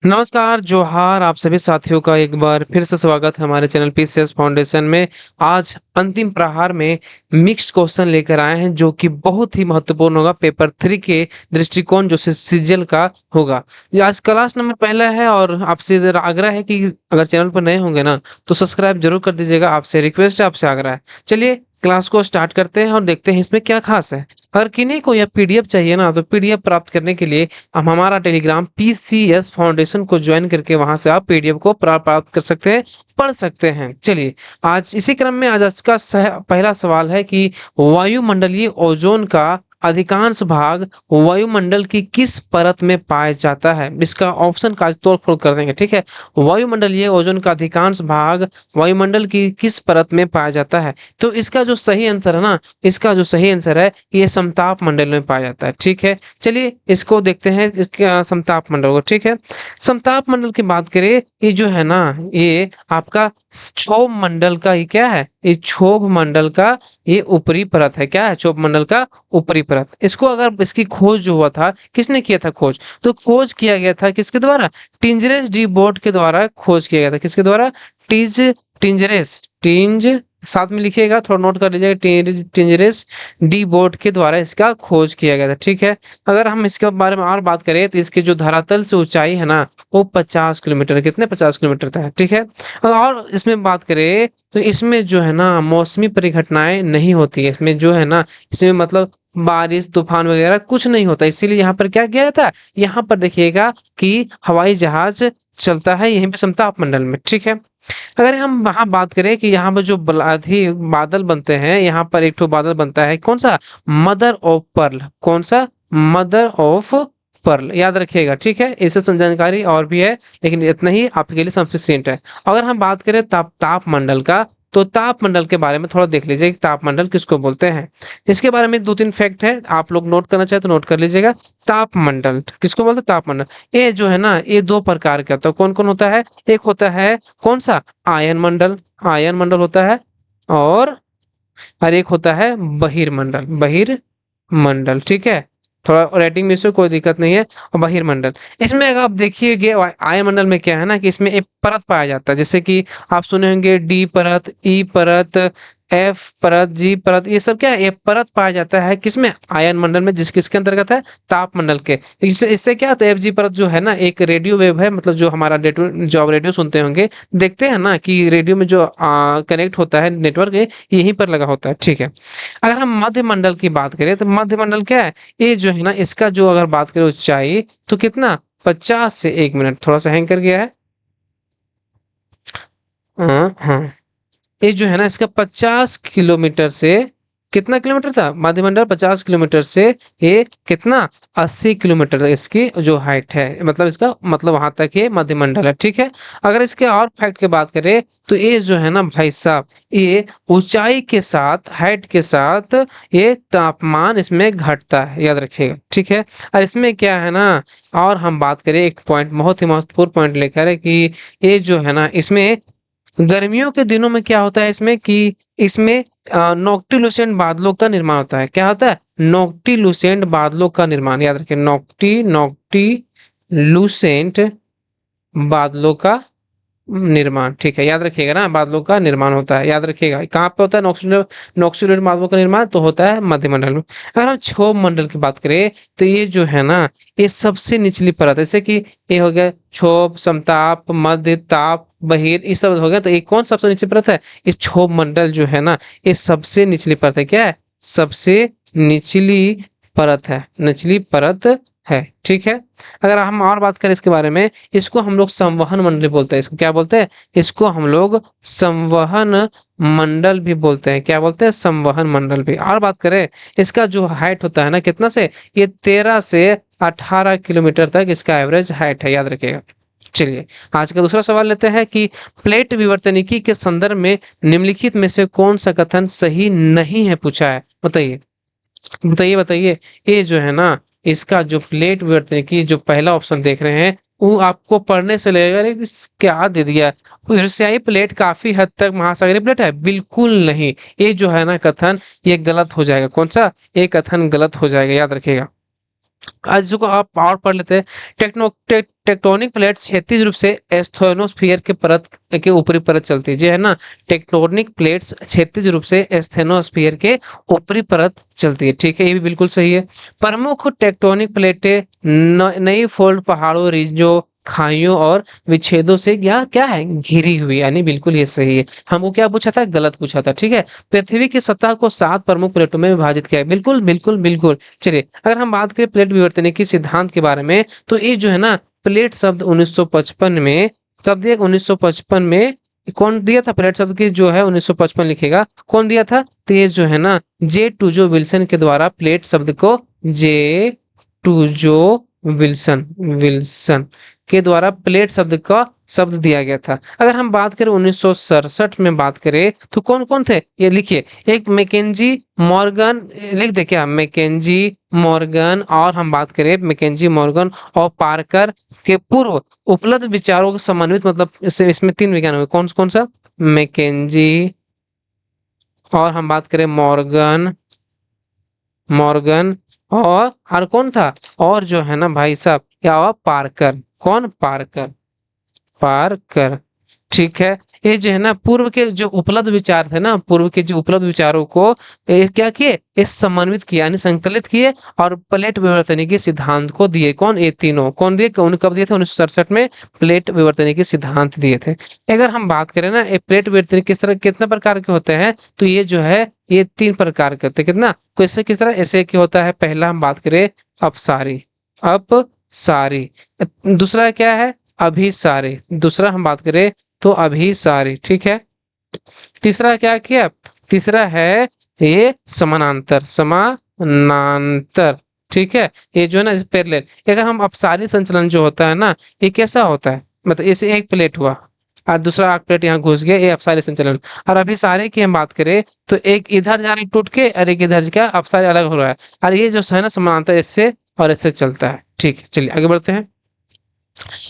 नमस्कार, जोहार आप सभी साथियों का एक बार फिर से स्वागत है हमारे चैनल पीसीएस फाउंडेशन में। आज अंतिम प्रहार में मिक्स्ड क्वेश्चन लेकर आए हैं जो कि बहुत ही महत्वपूर्ण होगा पेपर 3 के दृष्टिकोण जो सीजीएल का होगा। ये आज क्लास नंबर पहला है और आपसे इधर आग्रह है कि अगर चैनल पर नए होंगे ना तो सब्सक्राइब जरूर कर दीजिएगा। आपसे रिक्वेस्ट है, आपसे आग्रह है। चलिए क्लास को स्टार्ट करते हैं और देखते हैं इसमें क्या खास है। अगर किन्हीं को यह पीडीएफ चाहिए ना तो पीडीएफ प्राप्त करने के लिए हम हमारा टेलीग्राम पीसीएस फाउंडेशन को ज्वाइन करके वहां से आप पीडीएफ को प्राप्त कर सकते हैं, पढ़ सकते हैं। चलिए आज इसी क्रम में आज का पहला सवाल है कि वायुमंडलीय ओजोन का अधिकांश भाग वायुमंडल की किस परत में पाया जाता है। इसका ऑप्शन का तोड़ फोड़ कर देंगे, ठीक है। वायुमंडलीय ओजोन का अधिकांश भाग वायुमंडल की किस परत में पाया जाता है। तो इसका जो सही आंसर है ना, इसका जो सही आंसर है ये समताप मंडल में पाया जाता है, ठीक है। चलिए इसको देखते हैं समताप मंडल को, ठीक है। समताप मंडल की बात करें, ये जो है ना ये आपका क्षोभ मंडल का ये क्या है, ये क्षोभ मंडल का ये ऊपरी परत है। क्या है? क्षोभ मंडल का ऊपरी परत। इसको अगर इसकी खोज जो हुआ था, किसने किया था खोज? तो खोज किया गया था किसके द्वारा? टिंजरेस डी बोर्ड के द्वारा खोज किया गया था। किसके द्वारा? टिज टिंजरेस टिंज साथ में लिखिएगा, थोड़ा नोट कर लीजिएगा। टिंजरेस डी बोर्ड के द्वारा इसका खोज किया गया था, ठीक है। अगर हम इसके बारे में और बात करें तो इसकी जो धरातल से ऊंचाई है ना वो 50 किलोमीटर, कितने 50 किलोमीटर तक है, ठीक है। और इसमें बात करें तो इसमें जो है ना मौसमी परिघटनाएं नहीं होती है। इसमें जो है ना इसमें मतलब बारिश तूफान वगैरह कुछ नहीं होता। इसीलिए यहाँ पर क्या किया था, यहाँ पर देखिएगा कि हवाई जहाज चलता है यहीं पे समताप मंडल में, ठीक है। अगर हम वहां बात करें कि यहाँ पर जो बादल बनते हैं, यहाँ पर एक ठो बादल बनता है, कौन सा? Mother of pearl. कौन सा? मदर ऑफ पर्ल, याद रखिएगा, ठीक है। इससे जानकारी और भी है लेकिन इतना ही आपके लिए सफिशिएंट है। अगर हम बात करें ताप मंडल का, तो ताप मंडल के बारे में थोड़ा देख लीजिए कि ताप मंडल किसको बोलते हैं। इसके बारे में दो तीन फैक्ट है, आप लोग नोट करना चाहे तो नोट कर लीजिएगा। ताप मंडल किसको बोलते हैं? ताप मंडल। ये जो है ना ये दो प्रकार का होता है। कौन कौन होता है? एक होता है कौन सा? आयन मंडल, आयन मंडल होता है। और एक होता है बहिर्मंडल, बहिर्मंडल, ठीक है। थोड़ा राइटिंग में से कोई दिक्कत नहीं है। और बहिर्मंडल, इसमें अगर आप देखिए आयन मंडल में क्या है ना कि इसमें एक परत पाया जाता है, जैसे कि आप सुने होंगे डी परत, ई परत, एफ परत, जी परत, ये सब क्या है, ये परत पाया जाता है किसमें? आयन मंडल में। किसके अंतर्गत है? ताप मंडल के। इससे क्या होता है, एफ जी परत जो है ना एक रेडियो वेव है, मतलब जो हमारा जो आप रेडियो सुनते होंगे, देखते हैं ना कि रेडियो में जो कनेक्ट होता है नेटवर्क यहीं पर लगा होता है, ठीक है। अगर हम मध्य मंडल की बात करें तो मध्य मंडल क्या है, ये जो है ना इसका जो अगर बात करें ऊंचाई तो कितना? 50 से 1 मिनट, थोड़ा सा हैंग कर गया है। हाँ हाँ, ये जो है ना इसका 50 किलोमीटर से, कितना किलोमीटर था मध्यमंडल? 50 किलोमीटर से ये कितना? 80 किलोमीटर इसकी जो हाइट है, मतलब इसका मतलब वहां तक ये मध्यमंडल है, ठीक है। अगर इसके और फैक्ट की बात करें तो ये जो है ना भाई साहब, ये ऊंचाई के साथ हाइट के साथ ये तापमान इसमें घटता है, याद रखिएगा, ठीक है। और इसमें क्या है ना, और हम बात करें एक पॉइंट बहुत ही महत्वपूर्ण पॉइंट लेकर है कि ये जो है ना इसमें गर्मियों के दिनों में क्या होता है इसमें कि इसमें नॉक्टिलुसेंट बादलों का निर्माण होता है। क्या होता है? नॉक्टिलुसेंट बादलों का निर्माण, याद रखिए। नॉक्टिलुसेंट बादलों का निर्माण, ठीक है, याद रखिएगा ना, बादलों का निर्माण होता है, याद रखिएगा। कहाँ पे होता है नॉक्टिलुसेंट बादलों का निर्माण? तो होता है मध्यमंडल में। अगर हम क्षोभ मंडल की बात करें तो ये जो है ना ये सबसे निचली परत है, जैसे कि ये हो गया क्षोभ, समताप, मध्य, ताप, बहिर, ये सब हो गया। तो ये कौन सबसे निचली परत है? इस क्षोभ मंडल जो है ना ये सबसे निचली परत है। क्या है? सबसे निचली परत है, निचली परत है, ठीक है। अगर हम और बात करें इसके बारे में, इसको हम लोग संवहन मंडल बोलते हैं। इसको क्या बोलते हैं? इसको हम लोग संवहन मंडल भी बोलते हैं। क्या बोलते हैं? संवहन मंडल भी। और बात करें इसका जो हाइट होता है ना कितना से, ये 13 से 18 किलोमीटर तक इसका एवरेज हाइट है, याद रखिएगा। चलिए आज का दूसरा सवाल लेते हैं कि प्लेट विवर्तनिकी के संदर्भ में निम्नलिखित में से कौन सा कथन सही नहीं है, पूछा है। बताइए बताइए बताइए। ये जो है ना इसका जो प्लेट विवर्तनिकी जो पहला ऑप्शन देख रहे हैं वो आपको पढ़ने से लगेगा अरे क्या दे दिया, एशियाई प्लेट काफी हद तक महासागरीय प्लेट है। बिल्कुल नहीं, ये जो है ना कथन ये गलत हो जाएगा। कौन सा? ये कथन गलत हो जाएगा, याद रखिएगा। आज को आप और पढ़ लेते हैं। टेक्टोनिक प्लेट क्षैतिज रूप से एस्थेनोस्फीयर के परत के ऊपरी परत चलती है जी, है ना। टेक्टोनिक प्लेट्स क्षैतिज रूप से एस्थेनोस्फीयर के ऊपरी परत चलती है, ठीक है, ये भी बिल्कुल सही है। प्रमुख टेक्टोनिक प्लेटें नई फोल्ड पहाड़ों, रिजों, खाइयों और विच्छेदों से क्या क्या है, घिरी हुई, यानी बिल्कुल ये सही है। हमको क्या पूछा था, गलत पूछा था, ठीक है। पृथ्वी की सतह को 7 प्रमुख प्लेटों में विभाजित किया है, बिल्कुल बिल्कुल बिल्कुल। चलिए अगर हम बात करें प्लेट विवर्तनिकी सिद्धांत के बारे में, तो ये जो है ना प्लेट शब्द 1955 में, कब दिया, 1955 में कौन दिया था प्लेट शब्द की जो है 1955 लिखेगा, कौन दिया था, तो ये जो है ना जे टूजो विल्सन के द्वारा प्लेट शब्द को, जे टूजो विल्सन विल्सन के द्वारा प्लेट शब्द का शब्द दिया गया था। अगर हम बात करें 1967 में बात करें तो कौन कौन थे, ये लिखिए, एक मैकेंजी मॉर्गन, लिख दे क्या, मैकेंजी मॉर्गन, और हम बात करें मैकेंजी मॉर्गन और पार्कर के पूर्व उपलब्ध विचारों को समन्वित, मतलब इसमें 3 विज्ञान हुए, कौन कौन सा, मैकेंजी, और हम बात करें मॉर्गन, मॉर्गन, और कौन था, और जो है ना भाई साहब क्या हुआ, पार्कर, कौन, पार्कर, पार्कर, ठीक है। ये जो है ना पूर्व के जो उपलब्ध विचार थे ना, पूर्व के जो उपलब्ध विचारों को क्या किए, इस समन्वित किया, यानी संकलित किए, और प्लेट विवर्तनिकी सिद्धांत को दिए, कौन, ये तीनों कौन दिए, कौन कब दिए थे, 1967 में प्लेट विवर्तनिकी सिद्धांत दिए थे। अगर हम बात करें ना ये प्लेट विवर्तनिक किस तरह कितने प्रकार के होते हैं, तो ये जो है ये 3 प्रकार के होते हैं, कितना, कैसे किस तरह, ऐसे की होता है, पहला हम बात करें अपसारी, अपसारी, दूसरा क्या है, अभिसारी, दूसरा हम बात करें तो अभिसारी, ठीक है। तीसरा क्या किया, तीसरा है ये समानांतर, समानांतर, ठीक है। ये जो है ना पैरेलल। अगर हम अपसारी संचलन जो होता है ना, ये कैसा होता है, मतलब ऐसे एक प्लेट हुआ और दूसरा एक प्लेट यहाँ घुस गया, ये अपसारी संचलन। और अभिसारी की हम बात करें तो एक इधर जा रही टूट के और एक इधर क्या, अपसारी अलग हो रहा है, और ये जो है ना समानांतर इससे और इससे चलता है, ठीक है। चलिए आगे बढ़ते हैं।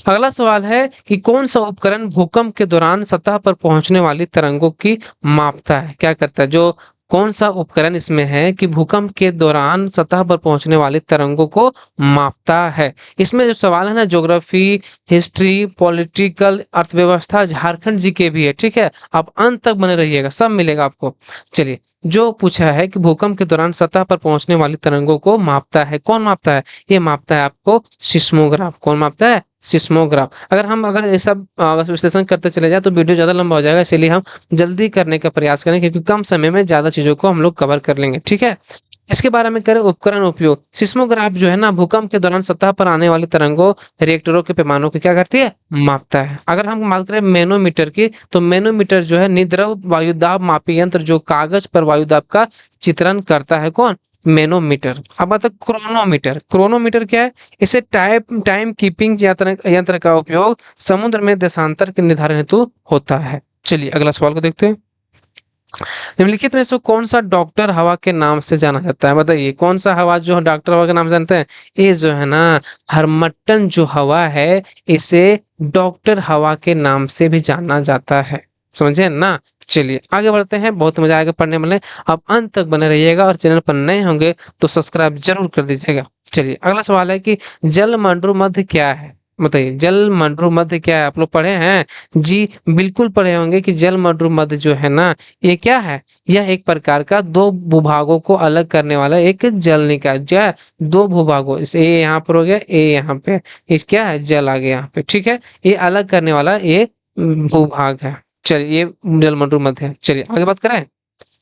अगला सवाल है कि कौन सा उपकरण भूकंप के दौरान सतह पर पहुंचने वाली तरंगों की मापता है, क्या करता है, जो कौन सा उपकरण इसमें है कि भूकंप के दौरान सतह पर पहुंचने वाली तरंगों को मापता है। इसमें जो सवाल है ना ज्योग्राफी, हिस्ट्री, पॉलिटिकल, अर्थव्यवस्था, झारखंड जी के भी है, ठीक है। आप अंत तक बने रहिएगा, सब मिलेगा आपको। चलिए, जो पूछा है कि भूकंप के दौरान सतह पर पहुंचने वाली तरंगों को मापता है, कौन मापता है, ये मापता है आपको सिस्मोग्राफ, कौन मापता है, सिस्मोग्राफ। अगर ये सब विश्लेषण करते चले जाए तो वीडियो ज़्यादा लंबा हो जाएगा, इसीलिए हम जल्दी करने का प्रयास करें, क्योंकि कम समय में ज़्यादा चीज़ों को हम लोग कवर कर लेंगे, ठीक है। इसके बारे में करें उपकरण उपयोग, सिस्मोग्राफ जो है ना भूकंप के दौरान सतह पर आने वाली तरंगों, रिएक्टरों के पैमानों को क्या करती है, मापता है। अगर हम बात करें मैनोमीटर की, तो मैनोमीटर जो है निद्रव वायुदाब मापी यंत्र जो कागज पर वायुदाब का चित्रण करता है, कौन, मैनोमीटर। अब बात है क्रोनोमीटर, क्रोनोमीटर क्या है, इसे टाइम कीपिंग यंत्र यंत्र का उपयोग समुद्र में देशांतर के निर्धारण हेतु होता है। चलिए अगला सवाल को देखते हैं। निम्नलिखित में से कौन सा डॉक्टर हवा के नाम से जाना जाता है, बताइए कौन सा हवा जो डॉक्टर हवा के नाम से जानते हैं, ये जो है ना हरमट्टन जो हवा है, इसे डॉक्टर हवा के नाम से भी जाना जाता है, समझे ना। चलिए आगे बढ़ते हैं, बहुत मजा आएगा पढ़ने में, आप अंत तक बने रहिएगा, और चैनल पर नए होंगे तो सब्सक्राइब जरूर कर दीजिएगा। चलिए अगला सवाल है कि जल मंडू मध्य क्या है, बताइए जल मंडू मध्य क्या है, आप लोग पढ़े हैं जी, बिल्कुल पढ़े होंगे कि जल मंडू मध्य जो है ना ये क्या है, यह एक प्रकार का दो भूभागों को अलग करने वाला एक जल निकाय, जो है दो भूभागों, इस ए यहाँ पर हो गया, ए यहाँ पे, ये क्या है, जल आ गया यहाँ पे, ठीक है, ये अलग करने वाला ये भूभाग है। चलिए ये जल मंडू मध्य है। चलिए आगे बात करें,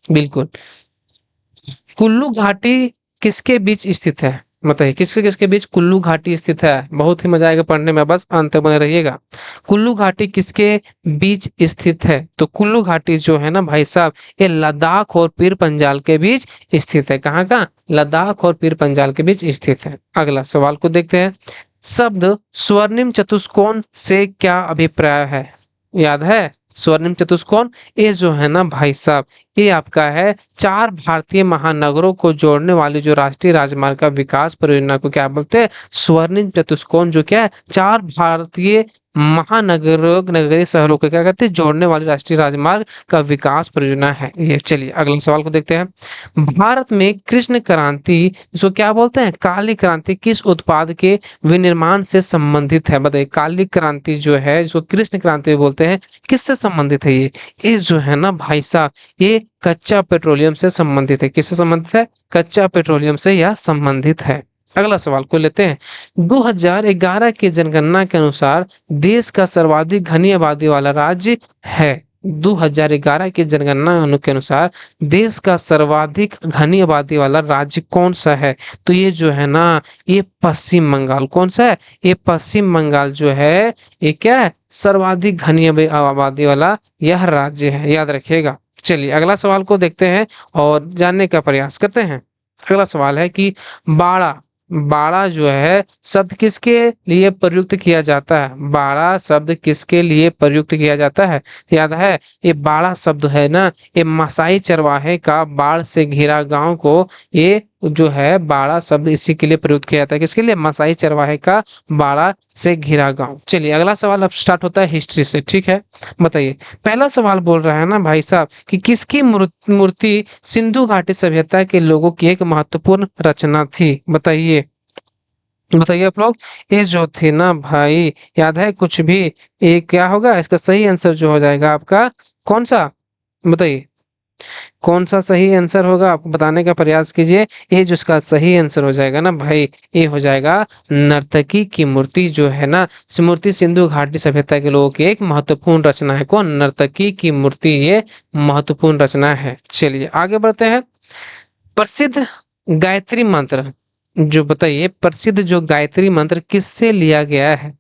बिल्कुल। कुल्लू घाटी किसके बीच स्थित है, बताइए किसके किसके बीच कुल्लू घाटी स्थित है, बहुत ही मजा आएगा पढ़ने में, बस अंत तक बने रहिएगा। कुल्लू घाटी किसके बीच स्थित है, तो कुल्लू घाटी जो है ना भाई साहब ये लद्दाख और पीर पंजाल के बीच स्थित है, कहाँ का, लद्दाख और पीर पंजाल के बीच स्थित है। अगला सवाल को देखते हैं। शब्द स्वर्णिम चतुष्कोण से क्या अभिप्राय है, याद है स्वर्णिम चतुष्कोण, ये जो है ना भाई साहब ये आपका है 4 भारतीय महानगरों को जोड़ने वाली जो राष्ट्रीय राजमार्ग का विकास परियोजना को क्या बोलते हैं, स्वर्णिम चतुष्कोण, जो क्या है 4 भारतीय महानगर नगरीय शहरों को क्या करती है, जोड़ने वाली राष्ट्रीय राजमार्ग का विकास परियोजना है ये। चलिए अगले सवाल को देखते हैं। भारत में कृष्ण क्रांति, इसको क्या बोलते हैं, काली क्रांति, किस उत्पाद के विनिर्माण से संबंधित है? बताइए, काली क्रांति जो है, इसको कृष्ण क्रांति बोलते हैं, किससे संबंधित है ये जो है ना भाई साहब, ये कच्चा पेट्रोलियम से संबंधित है। किससे संबंधित है? कच्चा पेट्रोलियम से यह संबंधित है। अगला सवाल को लेते हैं। 2011 की जनगणना के अनुसार देश का सर्वाधिक घनी आबादी वाला राज्य है। 2011 की जनगणना के अनुसार देश का सर्वाधिक घनी आबादी वाला राज्य कौन सा है? तो ये जो है ना, ये पश्चिम बंगाल। कौन सा है? ये पश्चिम बंगाल जो है, ये क्या है, सर्वाधिक घनी आबादी वाला यह राज्य है, याद रखिएगा। चलिए अगला सवाल को देखते हैं और जानने का प्रयास करते हैं। अगला सवाल है कि बाड़ा, बाड़ा जो है शब्द किसके लिए प्रयुक्त किया जाता है? बाड़ा शब्द किसके लिए प्रयुक्त किया जाता है? याद है, ये बाड़ा शब्द है ना, ये मसाई चरवाहे का बाढ़ से घिरा गांव को, ये जो है बाड़ा शब्द इसी के लिए प्रयुक्त किया जाता है। किसके लिए? मसाई चरवाहे का बाड़ा से घिरा गांव। चलिए अगला सवाल अब स्टार्ट होता है हिस्ट्री से, ठीक है। बताइए, पहला सवाल बोल रहा है ना भाई साहब कि किसकी मूर्ति सिंधु घाटी सभ्यता के लोगों की एक महत्वपूर्ण रचना थी? बताइए, बताइए आप लोग। ये जो थी ना भाई, याद है कुछ भी? ये क्या होगा इसका सही आंसर जो हो जाएगा आपका, कौन सा? बताइए, कौन सा सही आंसर होगा, आप बताने का प्रयास कीजिए। ये जो इसका सही आंसर हो जाएगा ना भाई, ये हो जाएगा नर्तकी की मूर्ति जो है ना, मूर्ति सिंधु घाटी सभ्यता के लोगों की एक महत्वपूर्ण रचना है। कौन? नर्तकी की मूर्ति, ये महत्वपूर्ण रचना है। चलिए आगे बढ़ते हैं। प्रसिद्ध गायत्री मंत्र जो, बताइए, प्रसिद्ध जो गायत्री मंत्र किससे लिया गया है?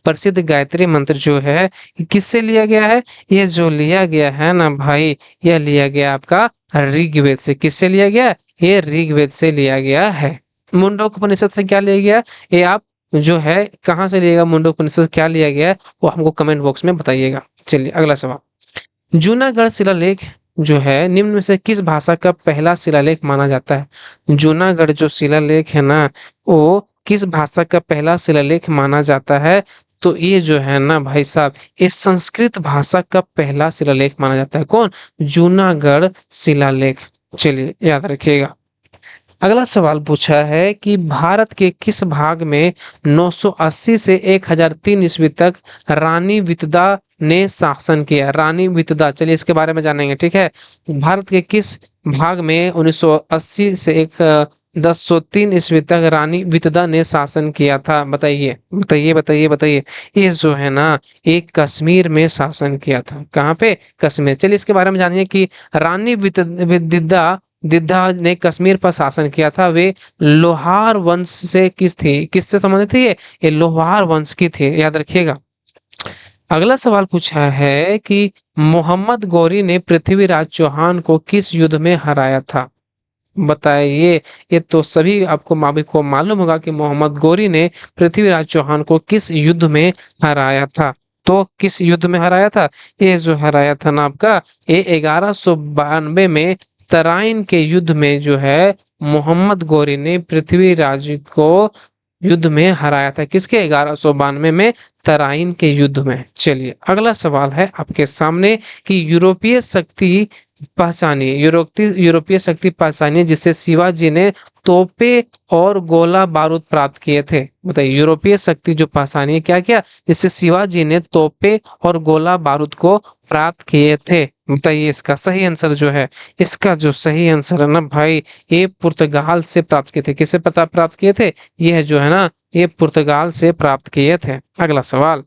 प्रसिद्ध गायत्री मंत्र जो है किससे लिया गया है? ये जो लिया गया है ना भाई, यह लिया गया आपका ऋग्वेद से। किससे लिया गया? ये ऋग्वेद से लिया गया है। मुंडकोपनिषद से क्या लिया गया? ये आप जो है कहाँ से लिएगा, मुंडकोपनिषद क्या लिया गया है वो हमको कमेंट बॉक्स में बताइएगा। चलिए अगला सवाल। जूनागढ़ शिलालेख जो है निम्न में से किस भाषा का पहला शिलालेख माना जाता है? जूनागढ़ जो शिलालेख है ना, वो किस भाषा का पहला शिलालेख माना जाता है? तो ये जो है ना भाई साहब, ये संस्कृत भाषा का पहला शिलालेख माना जाता है। कौन? जूनागढ़ शिलालेख। चलिए याद रखिएगा। अगला सवाल पूछा है कि भारत के किस भाग में 980 से 1003 ईस्वी तक रानी वितदा ने शासन किया? रानी वितदा, चलिए इसके बारे में जानेंगे, ठीक है। भारत के किस भाग में 1980 से 1003 ईस्वी तक रानी वितदा ने शासन किया था? बताइए बताइए बताइए बताइए। ये जो है ना, एक कश्मीर में शासन किया था। कहाँ पे? कश्मीर। चलिए इसके बारे में जानिए कि रानी विदिदा दिद्धा ने कश्मीर पर शासन किया था। वे लोहार वंश से किससे संबंधित थी? ये लोहार वंश की थी, याद रखिएगा। अगला सवाल पूछा है कि मोहम्मद गौरी ने पृथ्वीराज चौहान को किस युद्ध में हराया था? बताइए। ये तो सभी आपको मालूम होगा कि मोहम्मद गौरी ने पृथ्वीराज चौहान को किस युद्ध में हराया था। तो किस युद्ध में हराया था? ये जो हराया था ना आपका, ये 1192 में तराइन के युद्ध में जो है मोहम्मद गौरी ने पृथ्वीराज को युद्ध में हराया था। किसके? 1192 में तराइन के युद्ध में। चलिए अगला सवाल है आपके सामने कि यूरोपीय शक्ति पहचानिए, यूरोपीय शक्ति पहचानिए जिससे शिवाजी ने तोपे और गोला बारूद प्राप्त किए थे। बताइए, यूरोपीय शक्ति जो पहचानिए क्या क्या, जिससे शिवाजी ने तोपे और गोला बारूद को प्राप्त किए थे। बताइए इसका सही आंसर जो है, इसका जो सही आंसर है ना भाई, ये पुर्तगाल से प्राप्त किए थे। किससे प्राप्त किए थे? ये जो है ना, ये पुर्तगाल से प्राप्त किए थे। अगला सवाल,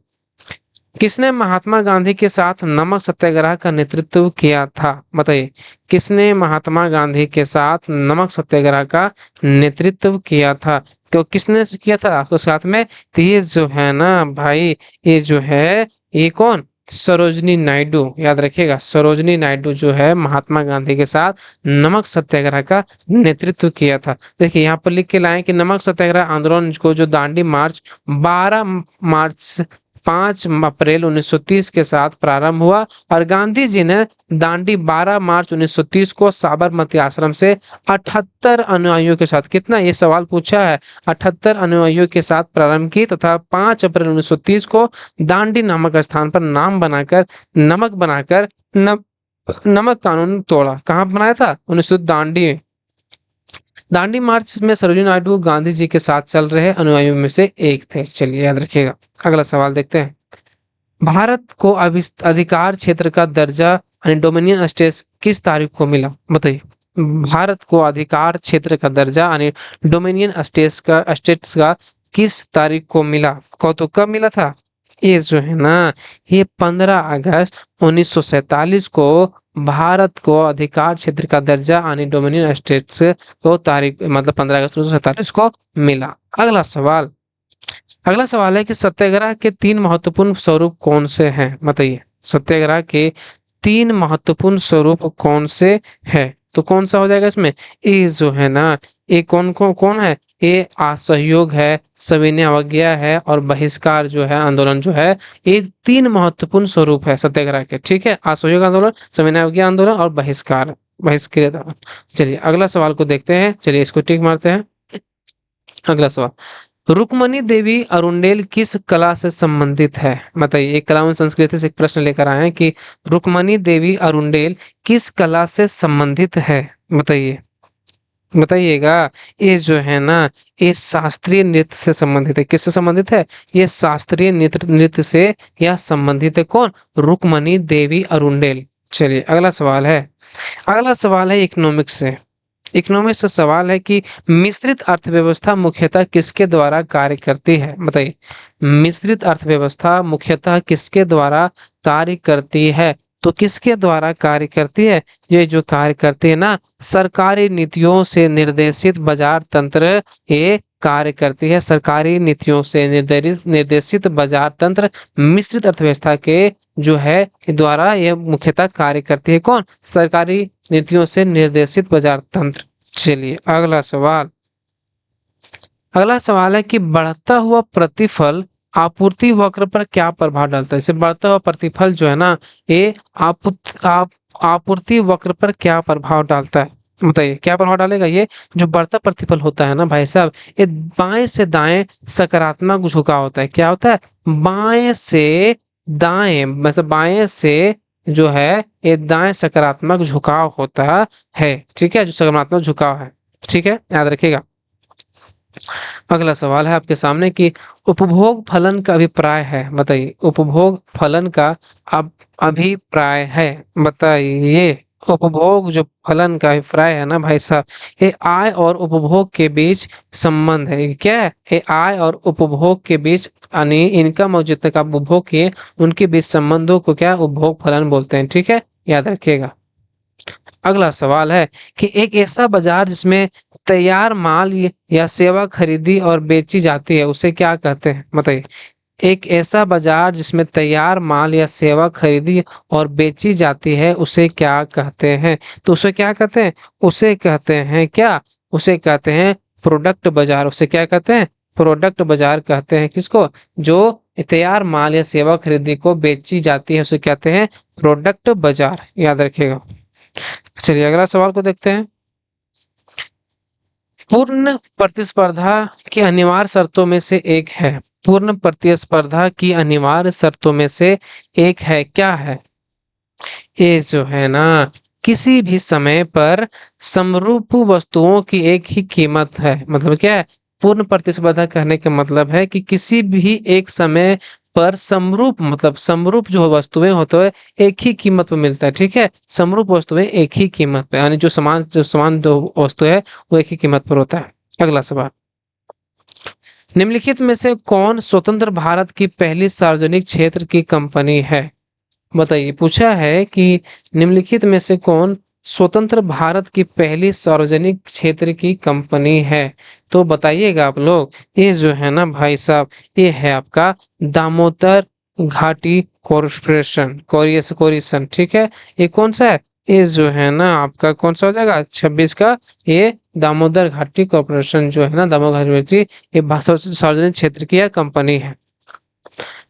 किसने महात्मा गांधी के साथ नमक सत्याग्रह का नेतृत्व किया था? बताइए, किसने महात्मा गांधी के साथ नमक सत्याग्रह का नेतृत्व किया था? तो किसने किया था आपके साथ में? तो ये जो है ना भाई, ये जो है, ये कौन? सरोजनी नायडू। याद रखिएगा, सरोजनी नायडू जो है महात्मा गांधी के साथ नमक सत्याग्रह का नेतृत्व किया था। देखिए यहाँ पर लिख के लाए कि नमक सत्याग्रह आंदोलन को जो दांडी मार्च 12 मार्च 5 अप्रैल 1930 के साथ प्रारंभ हुआ और गांधी जी ने दांडी 12 मार्च 1930 को साबरमती आश्रम से 78 अनुयायियों के साथ, कितना ये सवाल पूछा है, 78 अनुयायियों के साथ प्रारंभ की तथा 5 अप्रैल 1930 को दांडी नामक स्थान पर नमक बनाकर नमक कानून तोड़ा। कहाँ बनाया था? 1900 दांडी में। दांडी मार्च में सरोजिनी नायडू गांधी जी के साथ चल रहे अनुयायियों में से एक थे। चलिए याद रखिएगा। अगला सवाल देखते हैं। भारत को अधिकार क्षेत्र का दर्जा यानी डोमिनियन स्टेट्स किस तारीख को मिला? बताइए। भारत को अधिकार क्षेत्र का दर्जा यानी डोमिनियन स्टेट्स का किस तारीख को मिला? तो कब मिला था? ये जो है ना, ये 15 अगस्त 1947 को भारत को अधिकार क्षेत्र का दर्जा यानी डोमिनियन स्टेट्स को तारीख मतलब 15 अगस्त 1947 को मिला। अगला सवाल है कि सत्याग्रह के 3 महत्वपूर्ण स्वरूप कौन से हैं? बताइए। सत्याग्रह के 3 महत्वपूर्ण स्वरूप कौन से हैं? तो कौन सा हो जाएगा इसमें? ये जो है ना, ये कौन है? ये असहयोग है, सविनय अवज्ञा है और बहिष्कार जो है, आंदोलन जो है, ये 3 महत्वपूर्ण स्वरूप है सत्याग्रह के। ठीक है, असहयोग आंदोलन, सविनय अवज्ञा आंदोलन और बहिष्कृत। चलिए अगला सवाल को देखते हैं। चलिए इसको टिक मारते हैं। अगला सवाल, रुक्मणी देवी अरुंडेल किस कला से संबंधित है? बताइए। एक कला एवं संस्कृति से एक प्रश्न लेकर आए हैं कि रुक्मणी देवी अरुंडेल किस कला से संबंधित है? बताइएगा। ये जो है ना, ये शास्त्रीय नृत्य से संबंधित है। किससे संबंधित है? ये शास्त्रीय नृत्य से या संबंधित है। कौन? रुक्मणी देवी अरुंडेल। चलिए अगला सवाल है इकोनॉमिक्स से सवाल है कि मिश्रित अर्थव्यवस्था मुख्यतः किसके द्वारा कार्य करती है? बताइए। मिश्रित अर्थव्यवस्था मुख्यतः किसके द्वारा कार्य करती है? तो किसके द्वारा कार्य करती है? ये जो कार्य करती है ना, सरकारी नीतियों से निर्देशित बाजार तंत्र ये कार्य करती है। सरकारी नीतियों से निर्देशित बाजार तंत्र मिश्रित अर्थव्यवस्था के जो है द्वारा यह मुख्यतः कार्य करती है। कौन? सरकारी नीतियों से निर्देशित बाजार तंत्र। चलिए अगला सवाल है कि बढ़ता हुआ प्रतिफल आपूर्ति वक्र पर क्या प्रभाव डालता है? इसे बढ़ता हुआ प्रतिफल जो है ना, ये आपूर्ति वक्र पर क्या प्रभाव डालता है? बताइए क्या प्रभाव डालेगा? ये जो बढ़ता प्रतिफल होता है ना भाई साहब, ये बाएं से दाएं सकारात्मक झुकाव होता है। क्या होता है? बाएं से दाएं, मतलब बाएं से जो है ये दाएं सकारात्मक झुकाव होता है। ठीक है, जो सकारात्मक झुकाव है। ठीक है, याद रखिएगा। अगला सवाल है आपके सामने कि उपभोग फलन का अभिप्राय है। बताइए। उपभोग फलन का अभिप्राय है। बताइए। उपभोग जो फलन का अभिप्राय है ना भाई साहब, ये आय और उपभोग के बीच संबंध है। क्या है? ये आय और उपभोग के बीच यानी इनकम और जितने का उपभोग किए उनके बीच संबंधों को क्या उपभोग फलन बोलते हैं। ठीक है, याद रखिएगा। अगला सवाल है कि एक ऐसा बाजार जिसमें तैयार माल या सेवा खरीदी और बेची जाती है उसे क्या कहते हैं? बताइए। एक ऐसा बाजार जिसमें तैयार माल या सेवा खरीदी और बेची जाती है उसे क्या कहते हैं? तो उसे क्या कहते हैं? उसे कहते हैं क्या? उसे कहते हैं प्रोडक्ट बाजार। उसे क्या कहते हैं? प्रोडक्ट बाजार कहते हैं। किसको? जो तैयार माल या सेवा खरीदी को बेची जाती है उसे कहते हैं प्रोडक्ट बाजार। याद रखिएगा। चलिए अगला सवाल को देखते हैं। पूर्ण प्रतिस्पर्धा की अनिवार्य शर्तों में से एक है। पूर्ण प्रतिस्पर्धा की अनिवार्य शर्तों में से एक है। क्या है? ये जो है ना, किसी भी समय पर समरूप वस्तुओं की एक ही कीमत है। मतलब क्या है? पूर्ण प्रतिस्पर्धा कहने का मतलब है कि किसी भी एक समय पर समरूप, मतलब समरूप जो वस्तुएं होते हैं एक ही कीमत पर मिलता है। ठीक है, समरूप वस्तुएं एक ही कीमत पर, यानी जो समान दो वस्तु है वो एक ही कीमत पर होता है। अगला सवाल, निम्नलिखित में से कौन स्वतंत्र भारत की पहली सार्वजनिक क्षेत्र की कंपनी है? बताइए। पूछा है कि निम्नलिखित में से कौन स्वतंत्र भारत की पहली सार्वजनिक क्षेत्र की कंपनी है? तो बताइएगा आप लोग। ये जो है ना भाई साहब, ये है आपका दामोदर घाटी कॉरपोरेशन। ठीक है, ये कौन सा है? ये जो है ना आपका कौन सा हो जाएगा? 26 का। ये दामोदर घाटी कॉरपोरेशन जो है ना, दामोदर घाटी, ये सार्वजनिक क्षेत्र की यह कंपनी है।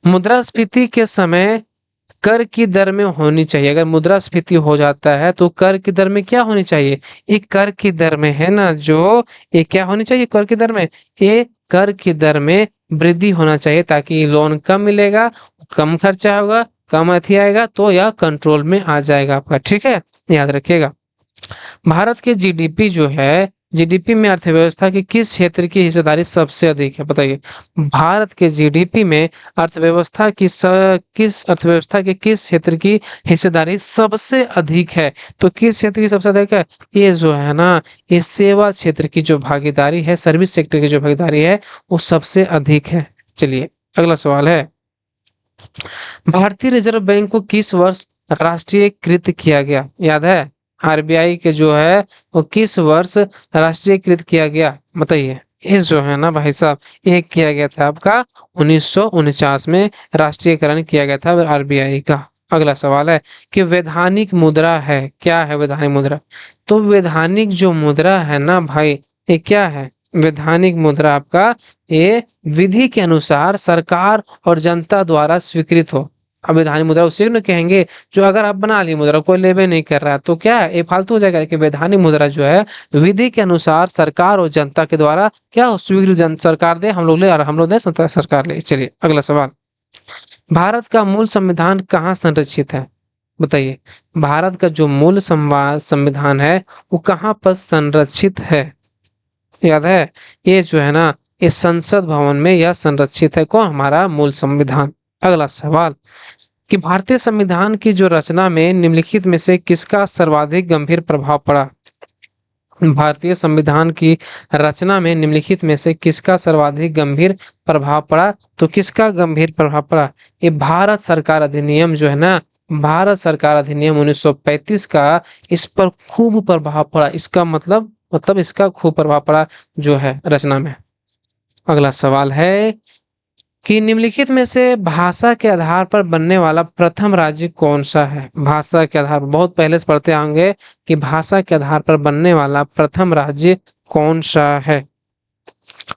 मुद्रास्फीति के समय कर की दर में होनी चाहिए। अगर मुद्रास्फीति हो जाता है तो कर की दर में क्या होनी चाहिए? ये कर की दर में है ना, जो ये क्या होनी चाहिए कर की दर में? ये कर की दर में वृद्धि होना चाहिए, ताकि लोन कम मिलेगा, कम खर्चा होगा, कम अथी आएगा, तो यह कंट्रोल में आ जाएगा आपका। ठीक है, याद रखिएगा। भारत के जीडीपी जो है, जीडीपी में अर्थव्यवस्था की किस क्षेत्र की हिस्सेदारी सबसे अधिक है? बताइए। भारत के जीडीपी में किस अर्थव्यवस्था के किस क्षेत्र की हिस्सेदारी सबसे अधिक है? तो किस क्षेत्र की सबसे अधिक है? ये जो है ना, ये सेवा क्षेत्र की जो भागीदारी है, सर्विस सेक्टर की जो भागीदारी है, वो सबसे अधिक है। चलिए, अगला सवाल है, भारतीय रिजर्व बैंक को किस वर्ष राष्ट्रीयकृत किया गया? याद है? आरबीआई के जो है वो किस वर्ष राष्ट्रीयकृत किया गया? बताइए। ये जो है ना भाई साहब, ये किया गया था आपका 1949 में राष्ट्रीयकरण किया गया था आरबीआई का। अगला सवाल है कि वैधानिक मुद्रा है, क्या है वैधानिक मुद्रा? तो वैधानिक जो मुद्रा है ना भाई, ये क्या है? वैधानिक मुद्रा आपका ये विधि के अनुसार सरकार और जनता द्वारा स्वीकृत हो। अब वैधानिक मुद्रा उसे न कहेंगे जो अगर आप बना ली मुद्रा, कोई लेबे नहीं कर रहा है, तो क्या है ये फालतू हो जाएगा। कि वैधानिक मुद्रा जो है विधि के अनुसार सरकार और जनता के द्वारा क्या हो, स्वीकृत, सरकार दे हम लोग ले और हम लोग दे सरकार ले। चलिए, अगला सवाल, भारत का मूल संविधान कहाँ संरक्षित है? बताइए। भारत का जो मूल संविधान है वो कहाँ पर संरक्षित है? याद है? ये जो है ना, इस संसद भवन में यह संरक्षित है। कौन? हमारा मूल संविधान। अगला सवाल कि भारतीय संविधान की जो रचना में निम्नलिखित में से किसका सर्वाधिक गंभीर प्रभाव पड़ा? भारतीय संविधान की रचना में निम्नलिखित में से किसका सर्वाधिक गंभीर प्रभाव पड़ा? तो किसका गंभीर प्रभाव पड़ा? ये भारत सरकार अधिनियम जो है ना, भारत सरकार अधिनियम 1935 का इस पर खूब प्रभाव पड़ा। इसका मतलब इसका खूब प्रभाव पड़ा जो है रचना में। अगला सवाल है कि निम्नलिखित में से भाषा के आधार पर बनने वाला प्रथम राज्य कौन सा है? भाषा के आधार पर बहुत पहले से पढ़ते होंगे कि भाषा के आधार पर बनने वाला प्रथम राज्य कौन सा है?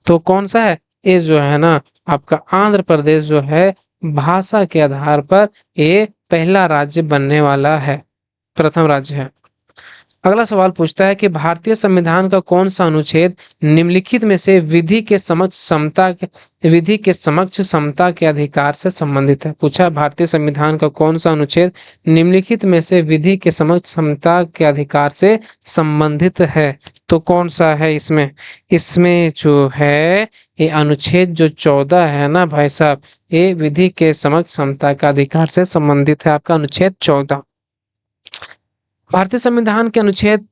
तो कौन सा है? ये जो है ना आपका आंध्र प्रदेश जो है, भाषा के आधार पर ये पहला राज्य बनने वाला है, प्रथम राज्य है। अगला सवाल पूछता है कि भारतीय संविधान का कौन सा अनुच्छेद निम्नलिखित में से विधि के समक्ष समता के अधिकार से संबंधित है? पूछा, भारतीय संविधान का कौन सा अनुच्छेद निम्नलिखित में से विधि के समक्ष समता के अधिकार से संबंधित है? तो कौन सा है इसमें? इसमें जो है ये अनुच्छेद जो 14 है ना भाई साहब, ये विधि के समक्ष समता का अधिकार से संबंधित है, आपका अनुच्छेद 14। भारतीय संविधान के अनुच्छेद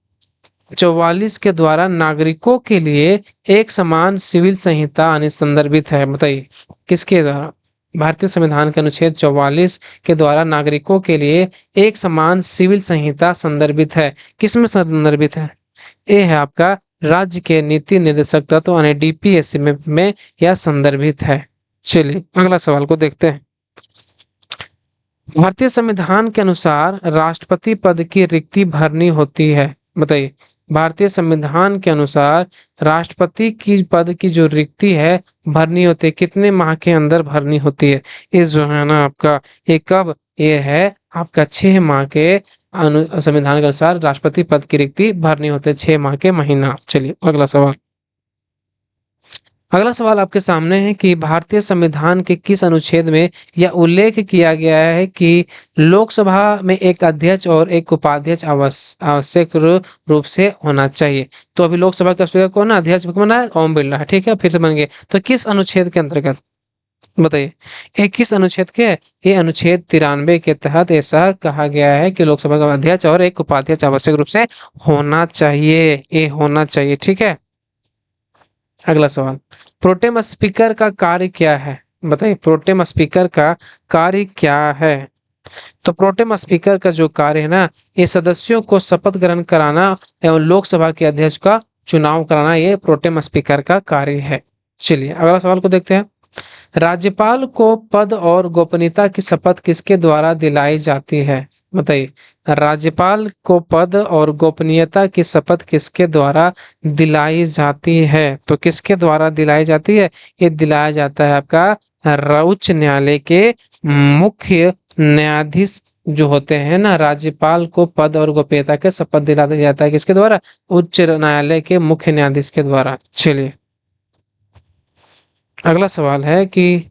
44 के द्वारा नागरिकों के लिए एक समान सिविल संहिता संदर्भित है। बताइए, किसके द्वारा? भारतीय संविधान के अनुच्छेद 44 के द्वारा नागरिकों के लिए एक समान सिविल संहिता संदर्भित है। किसमें संदर्भित है? ये है आपका राज्य के नीति निर्देशक तत्व यानी डीपीएससी में यह संदर्भित है। चलिए, अगला सवाल को देखते हैं। भारतीय संविधान के अनुसार राष्ट्रपति पद की रिक्ति भरनी होती है। बताइए, भारतीय संविधान के अनुसार राष्ट्रपति की पद की जो रिक्ति है भरनी होती है, कितने माह के अंदर भरनी होती है? इस जो है ना आपका ये कब, ये है आपका 6 माह के संविधान के अनुसार राष्ट्रपति पद की रिक्ति भरनी होती है, 6 माह के महीना। चलिए, अगला सवाल। अगला सवाल आपके सामने है कि भारतीय संविधान के किस अनुच्छेद में यह उल्लेख किया गया है कि लोकसभा में एक अध्यक्ष और एक उपाध्यक्ष आवश्यक रूप से होना चाहिए? तो अभी लोकसभा का स्पीकर कौन है? अध्यक्ष बना है ओम बिरला है, ठीक है, फिर से बन गए। तो किस अनुच्छेद के अंतर्गत? बताइए, ये किस अनुच्छेद के? ये अनुच्छेद 93 के तहत ऐसा कहा गया है कि लोकसभा का अध्यक्ष और एक उपाध्यक्ष आवश्यक रूप से होना चाहिए, ये होना चाहिए, ठीक है। अगला सवाल, प्रोटेम स्पीकर का कार्य क्या है? बताइए, प्रोटेम स्पीकर का कार्य क्या है? तो प्रोटेम स्पीकर का जो कार्य है ना, ये सदस्यों को शपथ ग्रहण कराना एवं लोकसभा के अध्यक्ष का चुनाव कराना, ये प्रोटेम स्पीकर का कार्य है। चलिए, अगला सवाल को देखते हैं। राज्यपाल को पद और गोपनीयता की शपथ किसके द्वारा दिलाई जाती है? बताइए, राज्यपाल को पद और गोपनीयता की शपथ किसके द्वारा दिलाई जाती है? तो किसके द्वारा दिलाई जाती है? ये दिलाया जाता है आपका उच्च न्यायालय के मुख्य न्यायाधीश जो होते हैं ना, राज्यपाल को पद और गोपनीयता के शपथ दिला दिया जाता है किसके द्वारा? उच्च न्यायालय के मुख्य न्यायाधीश के द्वारा। चलिए अगला सवाल है कि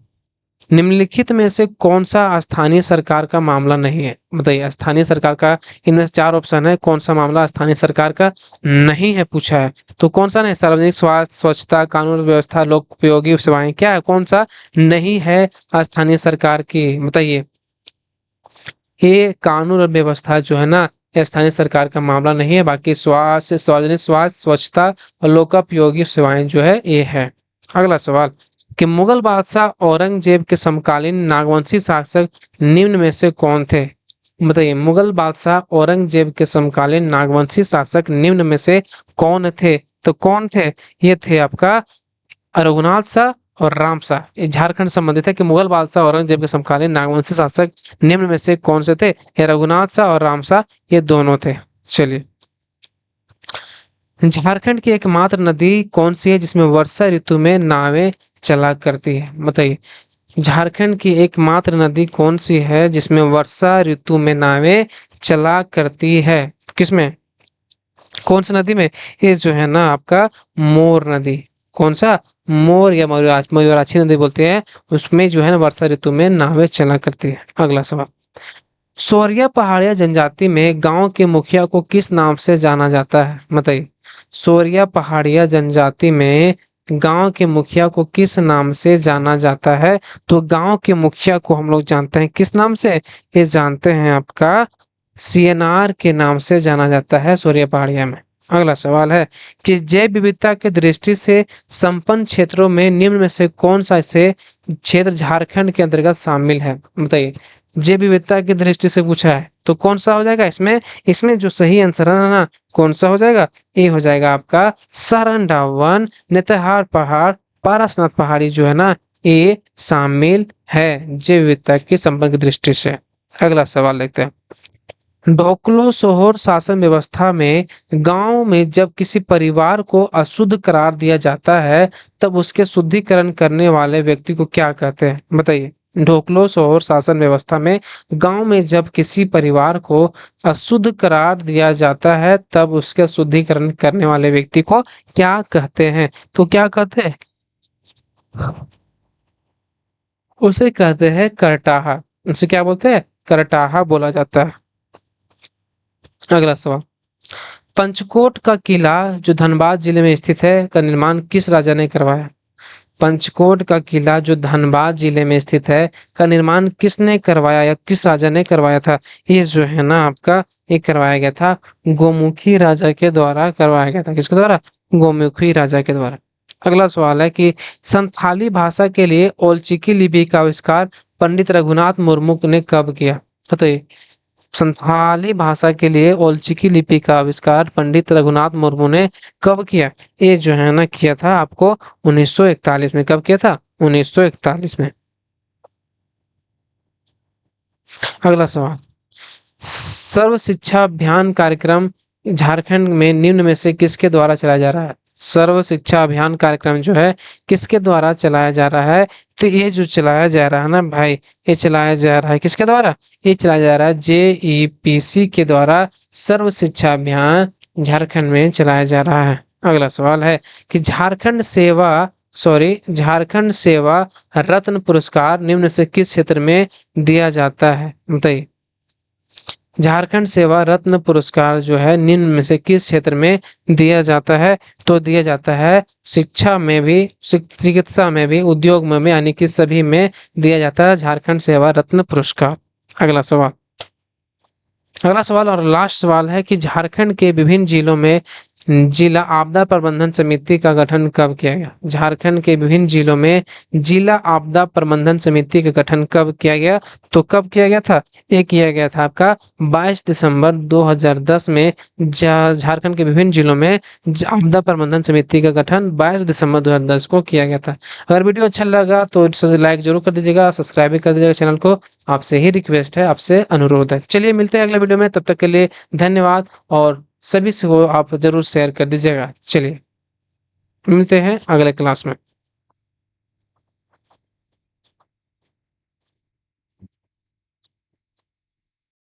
निम्नलिखित में से कौन सा स्थानीय सरकार का मामला नहीं है? बताइए, स्थानीय सरकार का इनमें से 4 ऑप्शन है, कौन सा मामला स्थानीय सरकार का नहीं है पूछा है। तो कौन सा नहीं? सार्वजनिक स्वास्थ्य, स्वच्छता, कानून व्यवस्था, लोक उपयोगी सेवाएं, क्या है, कौन सा नहीं है स्थानीय सरकार की? बताइए। ये कानून और व्यवस्था जो है ना, ये स्थानीय सरकार का मामला नहीं है। बाकी स्वास्थ्य, सार्वजनिक स्वास्थ्य, स्वच्छता और लोकोपयोगी सेवाएं जो है ये है। अगला सवाल कि मुगल बादशाह औरंगजेब के समकालीन नागवंशी शासक निम्न में से कौन थे? बताइए, मुगल बादशाह औरंगजेब के समकालीन नागवंशी शासक निम्न में से कौन थे? तो कौन थे? ये थे आपका रघुनाथ शाह और राम शाह। ये झारखंड संबंधित है कि मुगल बादशाह औरंगजेब के समकालीन नागवंशी शासक निम्न में से कौन से थे? ये रघुनाथ शाह और राम शाह, ये दोनों थे। चलिए, झारखंड की एकमात्र नदी कौन सी है जिसमें वर्षा ऋतु में नावें चला करती है? बताइए, झारखंड की एकमात्र नदी कौन सी है जिसमें वर्षा ऋतु में नावें चला करती है? किसमें, कौन सी नदी में? ये जो है ना आपका मोर नदी। कौन सा? मोर या मयूराक्षी नदी बोलते हैं, उसमें जो है ना वर्षा ऋतु में नावें चला करती है। अगला सवाल, सोरिया पहाड़िया जनजाति में गांव के मुखिया को किस नाम से जाना जाता है? बताइए, सोरिया पहाड़िया जनजाति में गांव के मुखिया को किस नाम से जाना जाता है? तो गांव के मुखिया को हम लोग जानते हैं किस नाम से? ये जानते हैं आपका सीएनआर के नाम से जाना जाता है सोरिया पहाड़िया में। अगला सवाल है कि जैव विविधता के दृष्टि से संपन्न क्षेत्रों में निम्न में से कौन सा से क्षेत्र झारखंड के अंतर्गत शामिल है? बताइए, जैव विविधता की दृष्टि से पूछा है तो कौन सा हो जाएगा इसमें? इसमें जो सही आंसर है ना, कौन सा हो जाएगा? ये हो जाएगा आपका सारंडा वन, नेतरहाट पहाड़, पारसनाथ पहाड़ी जो है ना, ये शामिल है जैव विविधता की संपन्न की दृष्टि से। अगला सवाल देखते हैं, ढोकलो सोहर शासन व्यवस्था में गांव में जब किसी परिवार को अशुद्ध करार दिया जाता है तब उसके शुद्धिकरण करने वाले व्यक्ति को क्या कहते हैं? बताइए, ढोकलो सोहर शासन व्यवस्था में गांव में जब किसी परिवार को अशुद्ध करार दिया जाता है तब उसके शुद्धिकरण करने वाले व्यक्ति को क्या कहते हैं? तो क्या कहते हैं? उसे कहते हैं करटाहा। उसे क्या बोलते हैं? करटाहा बोला जाता है। अगला सवाल, पंचकोट का किला जो धनबाद जिले में स्थित है का निर्माण किस राजा ने करवाया? पंचकोट का किला जो धनबाद जिले में स्थित है का निर्माण किसने करवाया या किस राजा ने करवाया था? ये जो है ना आपका, ये करवाया गया था गोमुखी राजा के द्वारा करवाया गया था। किसके द्वारा? गोमुखी राजा के द्वारा। अगला सवाल है कि संथाली भाषा के लिए ओलचिकी लिपि का आविष्कार पंडित रघुनाथ मुर्मू ने कब किया? बताइए, संथाली भाषा के लिए ओलचिकी लिपि का आविष्कार पंडित रघुनाथ मुर्मू ने कब किया? ये जो है ना किया था आपको 1941 में। कब किया था? 1941 में। अगला सवाल, सर्व शिक्षा अभियान कार्यक्रम झारखंड में निम्न में से किसके द्वारा चलाया जा रहा है? सर्व शिक्षा अभियान कार्यक्रम जो है किसके द्वारा चलाया जा रहा है? तो ये जो चलाया जा रहा है ना भाई, ये चलाया जा रहा है किसके द्वारा? ये चलाया जा रहा है जेईपीसी के द्वारा सर्व शिक्षा अभियान झारखंड में चलाया जा रहा है। अगला सवाल है कि झारखंड सेवा रत्न पुरस्कार निम्न से किस क्षेत्र में दिया जाता है? बताइए, झारखंड सेवा रत्न पुरस्कार जो है निम्न में से किस क्षेत्र में दिया जाता है? तो दिया जाता है शिक्षा में भी, चिकित्सा में भी, उद्योग में भी, यानी कि सभी में दिया जाता है झारखंड सेवा रत्न पुरस्कार। अगला सवाल और लास्ट सवाल है कि झारखंड के विभिन्न जिलों में जिला आपदा प्रबंधन समिति का गठन कब किया गया? झारखंड के विभिन्न जिलों में जिला आपदा प्रबंधन समिति का गठन कब किया गया? तो कब किया गया था? ये किया गया था आपका 22 दिसंबर 2010 में। झारखंड के विभिन्न जिलों में आपदा प्रबंधन समिति का गठन 22 दिसंबर 2010 को किया गया था। अगर वीडियो अच्छा लगा तो लाइक जरूर कर दीजिएगा, सब्सक्राइब भी कर दीजिएगा चैनल को। आपसे ही रिक्वेस्ट है, आपसे अनुरोध है। चलिए मिलते हैं अगले वीडियो में, तब तक के लिए धन्यवाद और सभी से वो आप जरूर शेयर कर दीजिएगा। चलिए मिलते हैं अगले क्लास में।